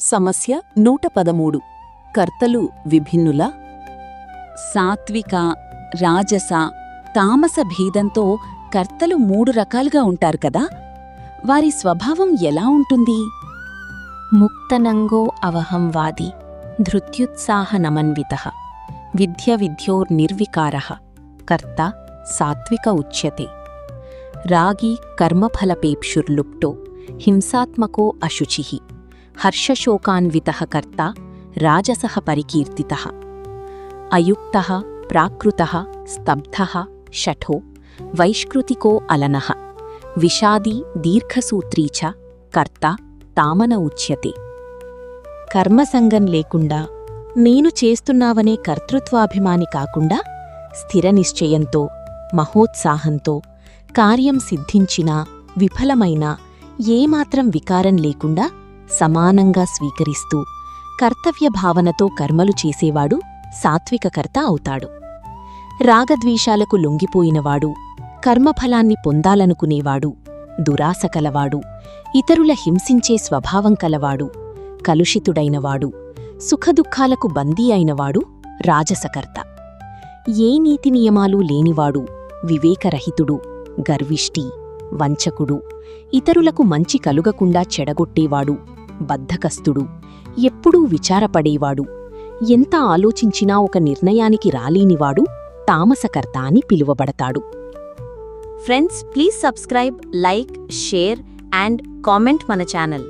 సమస్య 113 కర్తలు విభిన్నులా? సాత్విక, రాజస, తామస భేదంతో కర్తలు 3 రకాలుగా ఉంటారు కదా. వారి స్వభావం ఎలా ఉంటుంది? ముక్తనంగో అవహంవాది, ధృత్యుత్సాహనమన్వితః, విద్యోర్నిర్వికారః, కర్త సాత్విక ఉచ్యతే. రాగి కర్మఫలపేప్షుర్లుప్టో, హింసాత్మకో అశుచిః, హర్షశోకాన్వితః కర్త రాజసః పరికీర్తితః. అయుక్తః ప్రాకృతః స్తబ్ధః షఠో, వైష్కృతికో అలనః, విషాదీ దీర్ఘసూత్రీ చ, కర్త తామన ఉచ్యతే. కర్మసంగం లేకుండా నేను చేస్తున్నావనే కర్తృత్వాభిమాని కాకుండా స్థిర నిశ్చయంతో మహోత్సాహంతో కార్యం సిద్ధించినా విఫలమైనా ఏమాత్రం వికారం లేకుండా సమానంగా స్వీకరిస్తూ కర్తవ్యభావనతో కర్మలు చేసేవాడు సాత్వికకర్త అవుతాడు. రాగద్వేషాలకు లొంగిపోయినవాడు, కర్మఫలాన్ని పొందాలనుకునేవాడు, దురాశ కలవాడు, ఇతరుల హింసించే స్వభావం కలవాడు, కలుషితుడైనవాడు, సుఖదుఖాలకు బందీ అయినవాడు రాజసకర్త. ఏ నీతి నియమాలు లేనివాడు, వివేకరహితుడు, గర్విష్టి, వంచకుడు, ఇతరులకు మంచి కలుగకుండా చెడగొట్టేవాడు, బద్ధకస్తుడు, ఎప్పుడూ విచారపడేవాడు, ఎంత ఆలోచించినా ఒక నిర్ణయానికి రాలేనివాడు తామసకర్త అని పిలువబడతాడు. Friends, please subscribe, like, share and comment మన ఛానల్.